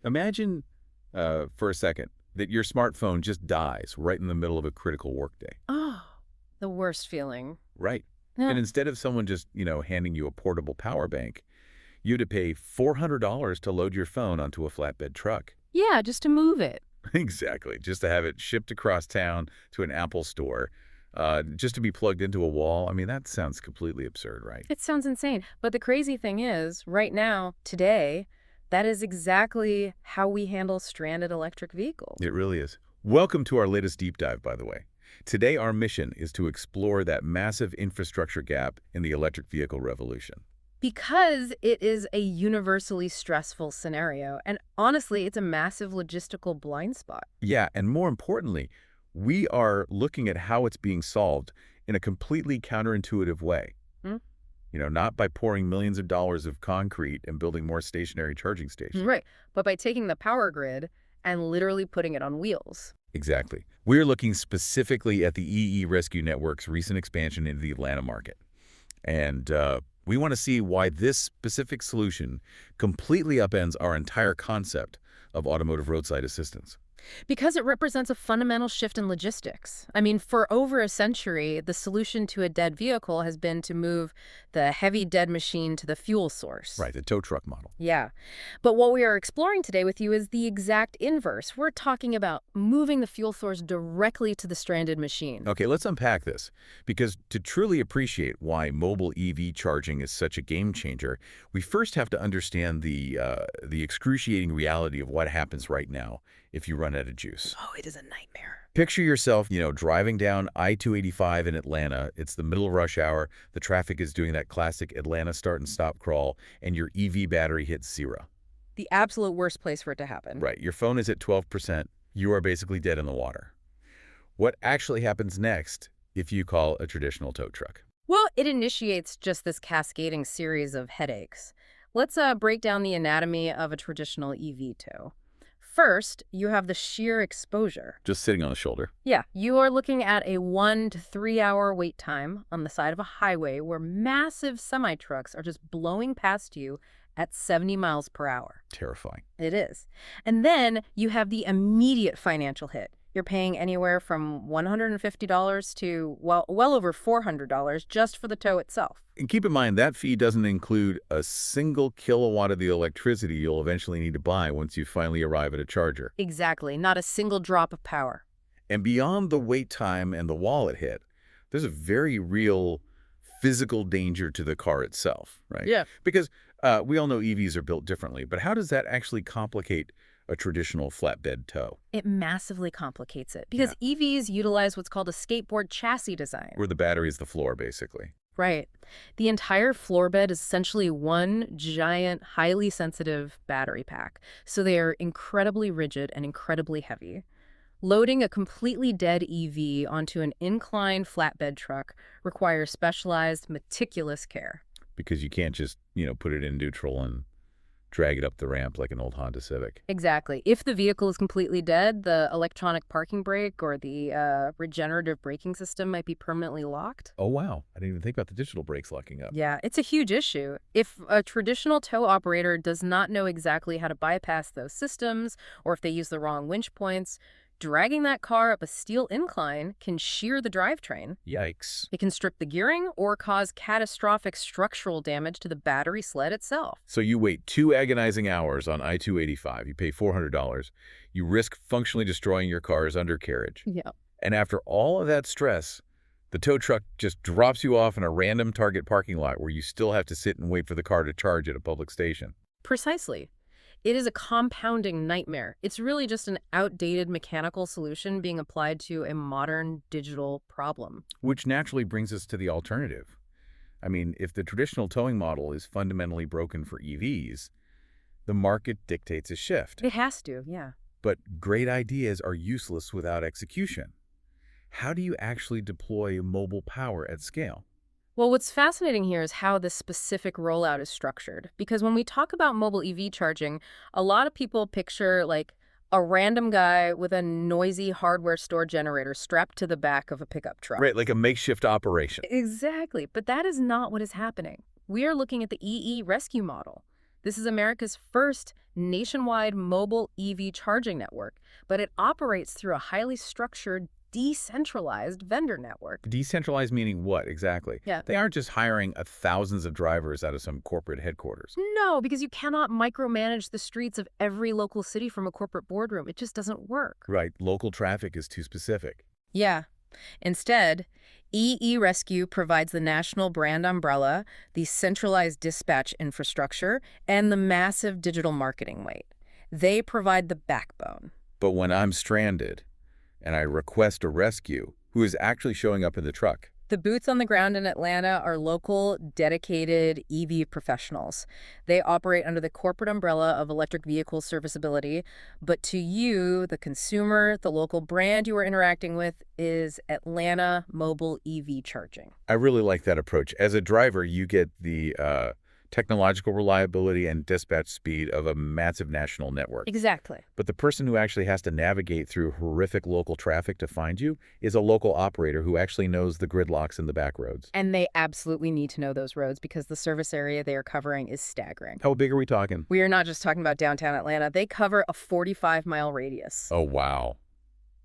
Imagine, for a second, that your smartphone just dies right in the middle of a critical workday. Oh, the worst feeling. Right. And Yeah. instead of someone just, handing you a portable power bank, you had to pay $400 to load your phone onto a flatbed truck. Yeah, just to move it. Exactly. Just to have it shipped across town to an Apple store, just to be plugged into a wall. I mean, that sounds completely absurd, right? It sounds insane. But the crazy thing is, right now, today, that is exactly how we handle stranded electric vehicles. It really is. Welcome to our latest deep dive, by the way. Today, our mission is to explore that massive infrastructure gap in the electric vehicle revolution. Because it is a universally stressful scenario. And honestly, it's a massive logistical blind spot. Yeah, and more importantly, we are looking at how it's being solved in a completely counterintuitive way. Hmm? Not by pouring millions of dollars of concrete and building more stationary charging stations. Right. But by taking the power grid and literally putting it on wheels. Exactly. We're looking specifically at the EE Rescue Network's recent expansion into the Atlanta market. And we want to see why this specific solution completely upends our entire concept of automotive roadside assistance. Because it represents a fundamental shift in logistics. I mean, for over a century, the solution to a dead vehicle has been to move the heavy dead machine to the fuel source. Right, the tow truck model. Yeah. But what we are exploring today with you is the exact inverse. We're talking about moving the fuel source directly to the stranded machine. Okay, let's unpack this, because to truly appreciate why mobile EV charging is such a game changer, we first have to understand the excruciating reality of what happens right now if you run out of juice. Oh, it is a nightmare. Picture yourself, driving down I-285 in Atlanta. It's the middle of rush hour. The traffic is doing that classic Atlanta start and stop crawl, and your EV battery hits zero. The absolute worst place for it to happen. Right, your phone is at 12%. You are basically dead in the water. What actually happens next if you call a traditional tow truck? Well, it initiates just this cascading series of headaches. Let's break down the anatomy of a traditional EV tow. First, you have the sheer exposure. Just sitting on the shoulder. Yeah, you are looking at a 1 to 3 hour wait time on the side of a highway where massive semi-trucks are just blowing past you at 70 miles per hour. Terrifying. It is. And then you have the immediate financial hit. You're paying anywhere from $150 to, well over $400 just for the tow itself. And keep in mind, that fee doesn't include a single kilowatt of the electricity you'll eventually need to buy once you finally arrive at a charger. Exactly. Not a single drop of power. And beyond the wait time and the wallet hit, there's a very real physical danger to the car itself, right? Yeah. Because we all know EVs are built differently, but how does that actually complicate a traditional flatbed tow? It massively complicates it Yeah. because EVs utilize what's called a skateboard chassis design. Where the battery is the floor, basically. Right. The entire floor bed is essentially one giant, highly sensitive battery pack. So they are incredibly rigid and incredibly heavy. Loading a completely dead EV onto an inclined flatbed truck requires specialized, meticulous care. Because you can't just, put it in neutral and drag it up the ramp like an old Honda Civic. Exactly. If the vehicle is completely dead, the electronic parking brake or the regenerative braking system might be permanently locked. Oh, wow. I didn't even think about the digital brakes locking up. Yeah, it's a huge issue. If a traditional tow operator does not know exactly how to bypass those systems, or if they use the wrong winch points, dragging that car up a steel incline can shear the drivetrain. Yikes. It can strip the gearing or cause catastrophic structural damage to the battery sled itself. So you wait 2 agonizing hours on I-285. You pay $400. You risk functionally destroying your car's undercarriage. Yeah. And after all of that stress, the tow truck just drops you off in a random Target parking lot where you still have to sit and wait for the car to charge at a public station. Precisely. It is a compounding nightmare. It's really just an outdated mechanical solution being applied to a modern digital problem. Which naturally brings us to the alternative. I mean, if the traditional towing model is fundamentally broken for EVs, the market dictates a shift. It has to, yeah. But great ideas are useless without execution. How do you actually deploy mobile power at scale? Well, what's fascinating here is how this specific rollout is structured. Because when we talk about mobile EV charging, a lot of people picture like a random guy with a noisy hardware store generator strapped to the back of a pickup truck. Right, like a makeshift operation. Exactly. But that is not what is happening. We are looking at the EE rescue model. This is America's first nationwide mobile EV charging network, but it operates through a highly structured, decentralized vendor network. Decentralized meaning what exactly? Yeah. They aren't just hiring thousands of drivers out of some corporate headquarters. No, because you cannot micromanage the streets of every local city from a corporate boardroom. It just doesn't work. Right, local traffic is too specific. Yeah. Instead, EE Rescue provides the national brand umbrella, the centralized dispatch infrastructure, and the massive digital marketing weight. They provide the backbone. But when I'm stranded and I request a rescue, who is actually showing up in the truck? The boots on the ground in Atlanta are local, dedicated EV professionals. They operate under the corporate umbrella of electric vehicle serviceability, but to you, the consumer, the local brand you are interacting with is Atlanta Mobile EV Charging. I really like that approach. As a driver, you get the technological reliability and dispatch speed of a massive national network. Exactly. But the person who actually has to navigate through horrific local traffic to find you is a local operator who actually knows the gridlocks and the back roads. And they absolutely need to know those roads because the service area they are covering is staggering. How big are we talking? We are not just talking about downtown Atlanta. They cover a 45-mile radius. Oh, wow.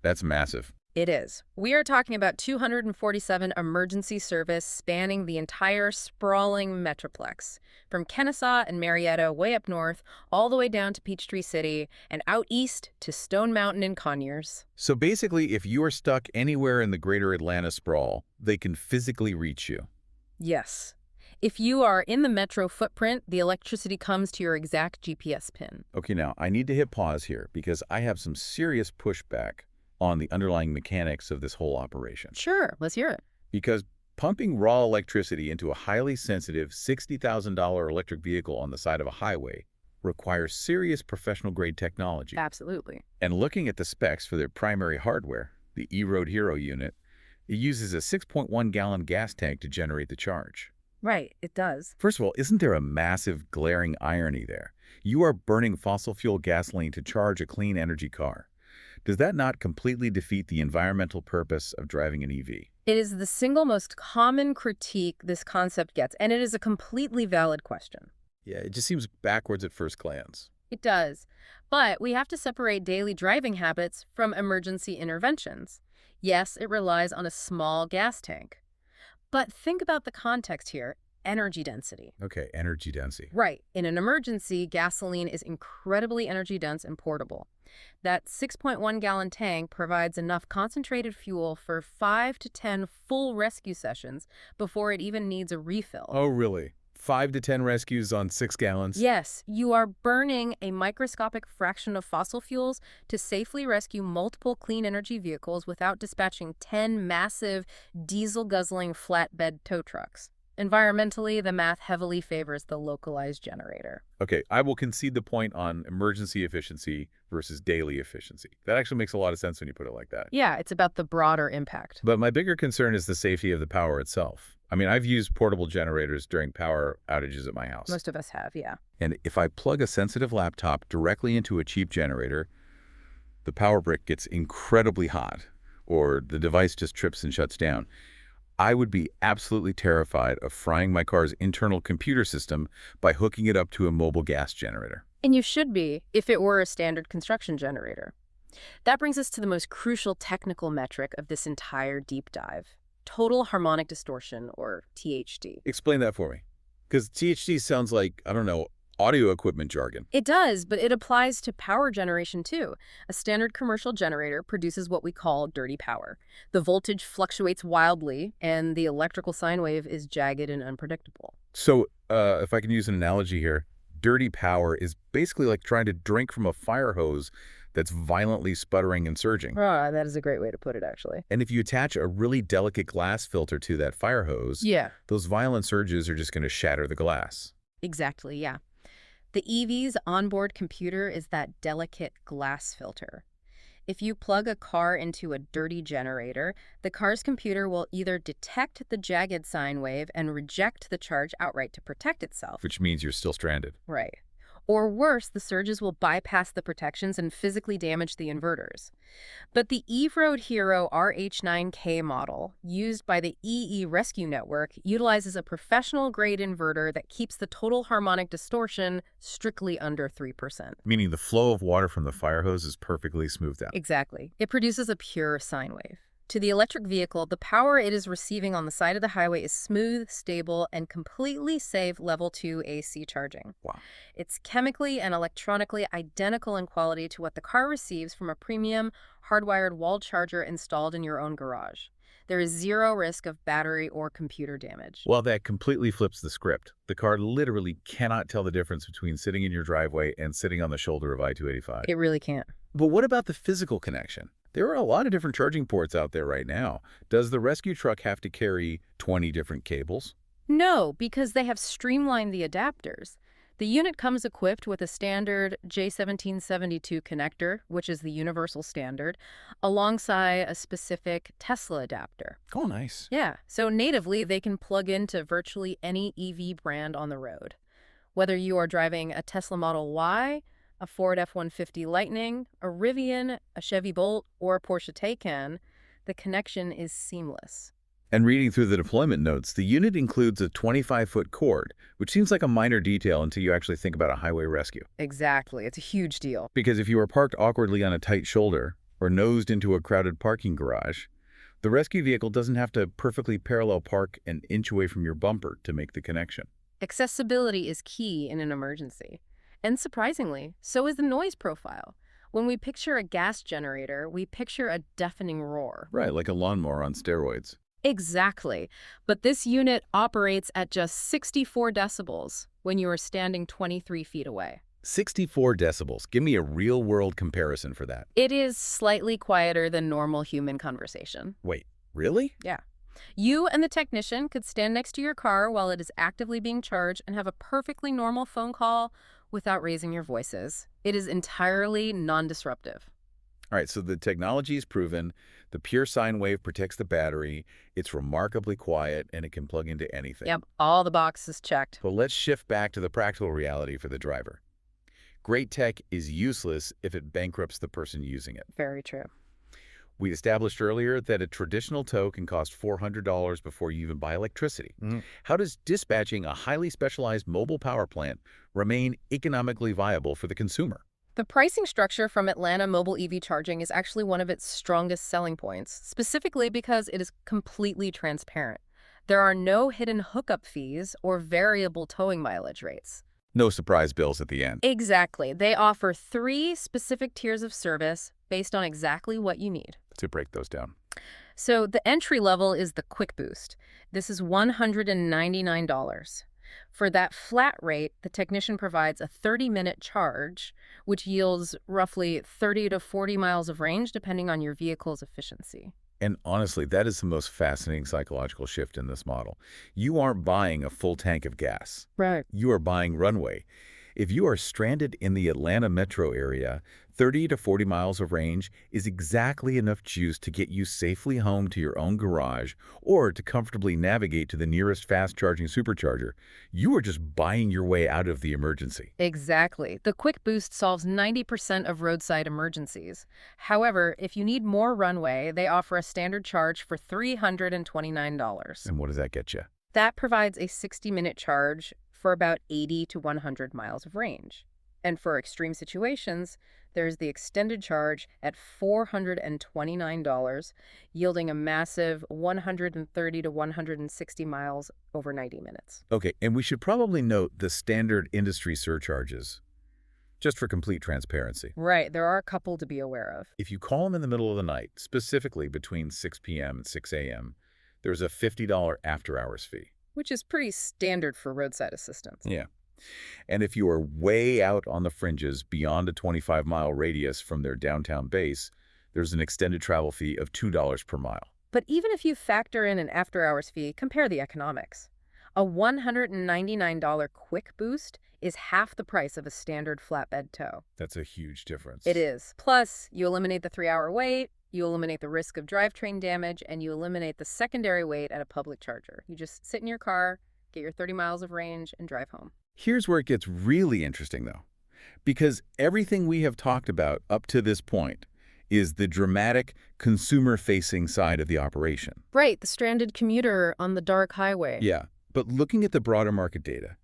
That's massive. It is. We are talking about 247 emergency service spanning the entire sprawling metroplex, from Kennesaw and Marietta way up north, all the way down to Peachtree City, and out east to Stone Mountain and Conyers. So basically, if you are stuck anywhere in the greater Atlanta sprawl, they can physically reach you. Yes. If you are in the metro footprint, the electricity comes to your exact GPS pin. Okay, now, I need to hit pause here because I have some serious pushback on the underlying mechanics of this whole operation. Sure, let's hear it. Because pumping raw electricity into a highly sensitive $60,000 electric vehicle on the side of a highway requires serious professional-grade technology. Absolutely. And looking at the specs for their primary hardware, the E-Road Hero unit, it uses a 6.1-gallon gas tank to generate the charge. Right, it does. First of all, isn't there a massive glaring irony there? You are burning fossil fuel gasoline to charge a clean energy car. Does that not completely defeat the environmental purpose of driving an EV? It is the single most common critique this concept gets, and it is a completely valid question. Yeah, it just seems backwards at first glance. It does. But we have to separate daily driving habits from emergency interventions. Yes, it relies on a small gas tank. But think about the context here. Energy density. Okay, energy density. Right. In an emergency, gasoline is incredibly energy dense and portable. That 6.1-gallon tank provides enough concentrated fuel for 5 to 10 full rescue sessions before it even needs a refill. Oh, really? 5 to 10 rescues on 6 gallons? Yes, you are burning a microscopic fraction of fossil fuels to safely rescue multiple clean energy vehicles without dispatching 10 massive diesel-guzzling flatbed tow trucks. Environmentally, the math heavily favors the localized generator. Okay, I will concede the point on emergency efficiency versus daily efficiency. That actually makes a lot of sense when you put it like that. Yeah, it's about the broader impact. But my bigger concern is the safety of the power itself. I mean, I've used portable generators during power outages at my house. Most of us have, yeah. And if I plug a sensitive laptop directly into a cheap generator, the power brick gets incredibly hot, or the device just trips and shuts down. I would be absolutely terrified of frying my car's internal computer system by hooking it up to a mobile gas generator. And you should be, if it were a standard construction generator. That brings us to the most crucial technical metric of this entire deep dive. Total harmonic distortion, or THD. Explain that for me. Because THD sounds like, I don't know, audio equipment jargon. It does, but it applies to power generation too. A standard commercial generator produces what we call dirty power. The voltage fluctuates wildly, and the electrical sine wave is jagged and unpredictable. So, if I can use an analogy here, dirty power is basically like trying to drink from a fire hose that's violently sputtering and surging. Ah, that is a great way to put it, actually. And if you attach a really delicate glass filter to that fire hose, Yeah. those violent surges are just going to shatter the glass. Exactly, yeah. The EV's onboard computer is that delicate glass filter. If you plug a car into a dirty generator, the car's computer will either detect the jagged sine wave and reject the charge outright to protect itself. Which means you're still stranded. Right. Or worse, the surges will bypass the protections and physically damage the inverters. But the E-Road Hero RH9K model, used by the EE Rescue Network, utilizes a professional-grade inverter that keeps the total harmonic distortion strictly under 3%. Meaning the flow of water from the fire hose is perfectly smoothed out. Exactly. It produces a pure sine wave. To the electric vehicle, the power it is receiving on the side of the highway is smooth, stable, and completely safe Level 2 AC charging. Wow. It's chemically and electronically identical in quality to what the car receives from a premium, hardwired wall charger installed in your own garage. There is zero risk of battery or computer damage. Well, that completely flips the script. The car literally cannot tell the difference between sitting in your driveway and sitting on the shoulder of I-285. It really can't. But what about the physical connection? There are a lot of different charging ports out there right now. Does the rescue truck have to carry 20 different cables? No, because they have streamlined the adapters. The unit comes equipped with a standard J1772 connector, which is the universal standard, alongside a specific Tesla adapter. Oh, nice. Yeah, so natively they can plug into virtually any EV brand on the road. Whether you are driving a Tesla Model Y, a Ford F-150 Lightning, a Rivian, a Chevy Bolt, or a Porsche Taycan, the connection is seamless. And reading through the deployment notes, the unit includes a 25-foot cord, which seems like a minor detail until you actually think about a highway rescue. Exactly. It's a huge deal. Because if you are parked awkwardly on a tight shoulder or nosed into a crowded parking garage, the rescue vehicle doesn't have to perfectly parallel park an inch away from your bumper to make the connection. Accessibility is key in an emergency. And surprisingly, so is the noise profile. When we picture a gas generator, we picture a deafening roar. Right, like a lawnmower on steroids. Exactly. But this unit operates at just 64 decibels when you are standing 23 feet away. 64 decibels. Give me a real-world comparison for that. It is slightly quieter than normal human conversation. Wait, really? Yeah. You and the technician could stand next to your car while it is actively being charged and have a perfectly normal phone call without raising your voices. It is entirely non-disruptive. All right, so the technology is proven. The pure sine wave protects the battery. It's remarkably quiet, and it can plug into anything. Yep, all the boxes checked. But let's shift back to the practical reality for the driver. Great tech is useless if it bankrupts the person using it. Very true. We established earlier that a traditional tow can cost $400 before you even buy electricity. How does dispatching a highly specialized mobile power plant remain economically viable for the consumer? The pricing structure from Atlanta Mobile EV Charging is actually one of its strongest selling points, specifically because it is completely transparent. There are no hidden hookup fees or variable towing mileage rates. No surprise bills at the end. Exactly. They offer 3 specific tiers of service based on exactly what you need. To break those down. So the entry level is the Quick Boost. This is $199. For that flat rate, the technician provides a 30-minute charge, which yields roughly 30 to 40 miles of range, depending on your vehicle's efficiency. And honestly, that is the most fascinating psychological shift in this model. You aren't buying a full tank of gas. Right. You are buying runway. If you are stranded in the Atlanta metro area, 30 to 40 miles of range is exactly enough juice to get you safely home to your own garage or to comfortably navigate to the nearest fast-charging supercharger. You are just buying your way out of the emergency. Exactly. The Quick Boost solves 90% of roadside emergencies. However, if you need more runway, they offer a standard charge for $329. And what does that get you? That provides a 60-minute charge for about 80 to 100 miles of range. And for extreme situations, there's the extended charge at $429, yielding a massive 130 to 160 miles over 90 minutes. Okay, and we should probably note the standard industry surcharges, just for complete transparency. Right, there are a couple to be aware of. If you call them in the middle of the night, specifically between 6 p.m. and 6 a.m., there's a $50 after-hours fee. Which is pretty standard for roadside assistance. Yeah. And if you are way out on the fringes beyond a 25-mile radius from their downtown base, there's an extended travel fee of $2 per mile. But even if you factor in an after-hours fee, compare the economics. A $199 Quick Boost is half the price of a standard flatbed tow. That's a huge difference. It is. Plus, you eliminate the 3-hour wait, you eliminate the risk of drivetrain damage, and you eliminate the secondary wait at a public charger. You just sit in your car, get your 30 miles of range, and drive home. Here's where it gets really interesting, though. Because everything we have talked about up to this point is the dramatic consumer-facing side of the operation. Right, the stranded commuter on the dark highway. Yeah, but looking at the broader market data,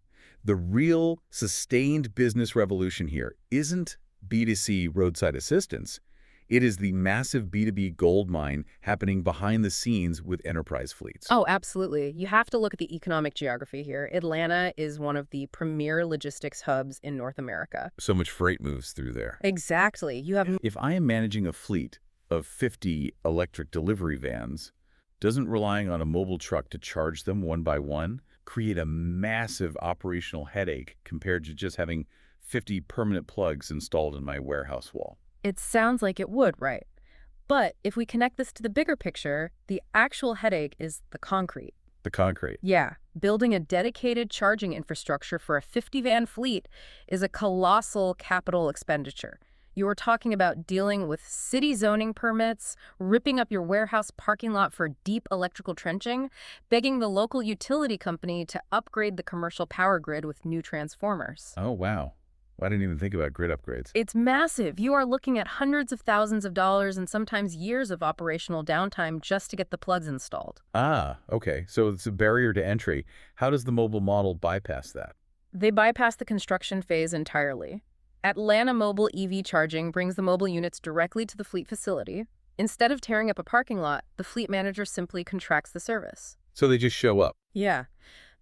the real sustained business revolution here isn't B2C roadside assistance. It is the massive B2B gold mine happening behind the scenes with enterprise fleets. Oh, absolutely. You have to look at the economic geography here. Atlanta is one of the premier logistics hubs in North America. So much freight moves through there. Exactly. You have If I am managing a fleet of 50 electric delivery vans, doesn't relying on a mobile truck to charge them one by one create a massive operational headache compared to just having 50 permanent plugs installed in my warehouse wall? It sounds like it would, right? But if we connect this to the bigger picture, the actual headache is the concrete. The concrete. Yeah, building a dedicated charging infrastructure for a 50-van fleet is a colossal capital expenditure. You are talking about dealing with city zoning permits, ripping up your warehouse parking lot for deep electrical trenching, begging the local utility company to upgrade the commercial power grid with new transformers. Oh, wow. I didn't even think about grid upgrades. It's massive. You are looking at hundreds of thousands of dollars and sometimes years of operational downtime just to get the plugs installed. Ah, okay. So it's a barrier to entry. How does the mobile model bypass that? They bypass the construction phase entirely. Atlanta Mobile EV Charging brings the mobile units directly to the fleet facility. Instead of tearing up a parking lot, the fleet manager simply contracts the service. So they just show up. Yeah.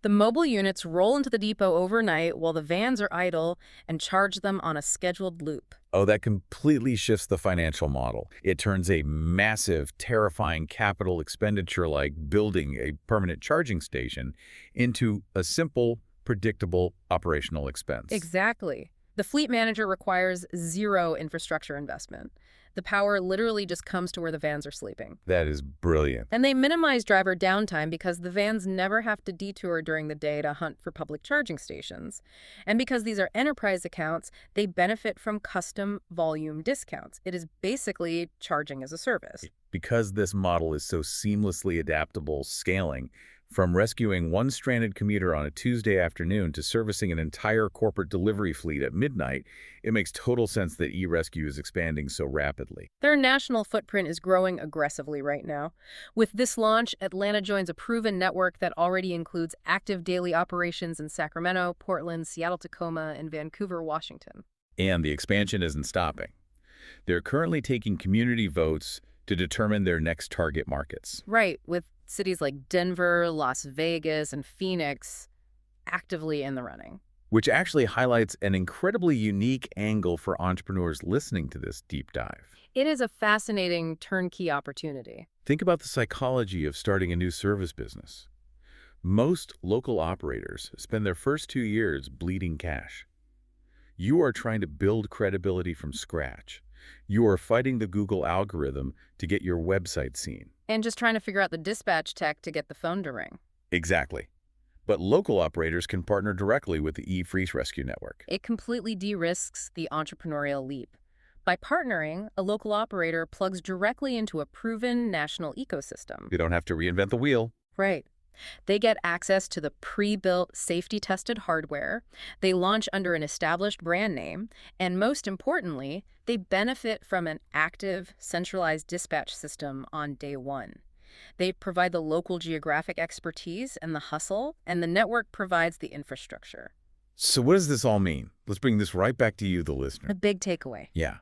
The mobile units roll into the depot overnight while the vans are idle and charge them on a scheduled loop. Oh, that completely shifts the financial model. It turns a massive, terrifying capital expenditure like building a permanent charging station into a simple, predictable operational expense. Exactly. The fleet manager requires zero infrastructure investment. The power literally just comes to where the vans are sleeping. That is brilliant. And they minimize driver downtime because the vans never have to detour during the day to hunt for public charging stations. And because these are enterprise accounts, they benefit from custom volume discounts. It is basically charging as a service. Because this model is so seamlessly adaptable, scaling, from rescuing one stranded commuter on a Tuesday afternoon to servicing an entire corporate delivery fleet at midnight, it makes total sense that eRescue is expanding so rapidly. Their national footprint is growing aggressively right now. With this launch, Atlanta joins a proven network that already includes active daily operations in Sacramento, Portland, Seattle-Tacoma, and Vancouver, Washington. And the expansion isn't stopping. They're currently taking community votes to determine their next target markets. Right, with cities like Denver, Las Vegas, and Phoenix actively in the running. Which actually highlights an incredibly unique angle for entrepreneurs listening to this deep dive. It is a fascinating turnkey opportunity. Think about the psychology of starting a new service business. Most local operators spend their first 2 years bleeding cash. You are trying to build credibility from scratch. You are fighting the Google algorithm to get your website seen. And just trying to figure out the dispatch tech to get the phone to ring. Exactly. But local operators can partner directly with the eRescue network. It completely de-risks the entrepreneurial leap. By partnering, a local operator plugs directly into a proven national ecosystem. You don't have to reinvent the wheel. Right. They get access to the pre-built, safety-tested hardware, they launch under an established brand name, and most importantly, they benefit from an active, centralized dispatch system on day one. They provide the local geographic expertise and the hustle, and the network provides the infrastructure. So what does this all mean? Let's bring this right back to you, the listener. A big takeaway. Yeah.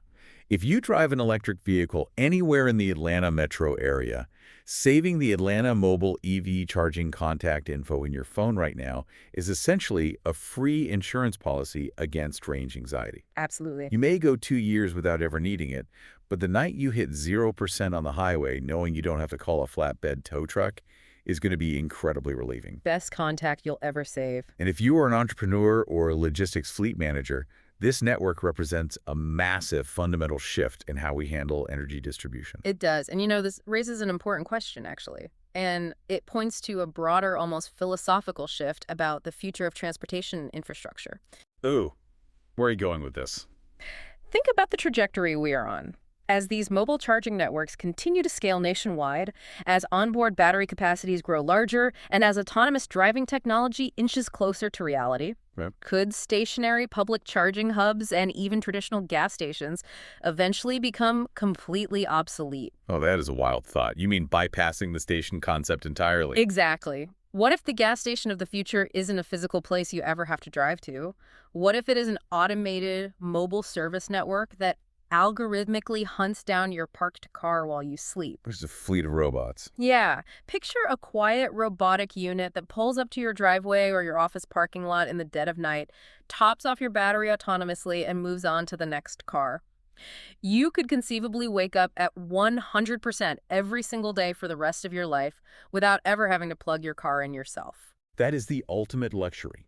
If you drive an electric vehicle anywhere in the Atlanta metro area, saving the Atlanta Mobile EV charging contact info in your phone right now is essentially a free insurance policy against range anxiety. Absolutely. You may go 2 years without ever needing it, but the night you hit 0% on the highway, knowing you don't have to call a flatbed tow truck is going to be incredibly relieving. Best contact you'll ever save. And if you are an entrepreneur or a logistics fleet manager, this network represents a massive fundamental shift in how we handle energy distribution. It does. And you know, this raises an important question, actually. And it points to a broader, almost philosophical shift about the future of transportation infrastructure. Ooh, where are you going with this? Think about the trajectory we are on. As these mobile charging networks continue to scale nationwide, as onboard battery capacities grow larger, and as autonomous driving technology inches closer to reality, Right. Could stationary public charging hubs and even traditional gas stations eventually become completely obsolete? Oh, that is a wild thought. You mean bypassing the station concept entirely? Exactly. What if the gas station of the future isn't a physical place you ever have to drive to? What if it is an automated mobile service network that algorithmically hunts down your parked car while you sleep? There's a fleet of robots. Yeah, picture a quiet robotic unit that pulls up to your driveway or your office parking lot in the dead of night, tops off your battery autonomously, and moves on to the next car. You could conceivably wake up at 100% every single day for the rest of your life without ever having to plug your car in yourself. That is the ultimate luxury.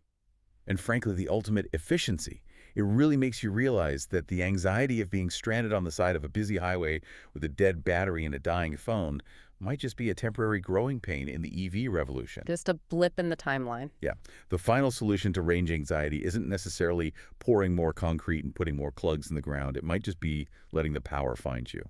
And frankly, the ultimate efficiency. It really makes you realize that the anxiety of being stranded on the side of a busy highway with a dead battery and a dying phone might just be a temporary growing pain in the EV revolution. Just a blip in the timeline. Yeah, the final solution to range anxiety isn't necessarily pouring more concrete and putting more plugs in the ground. It might just be letting the power find you.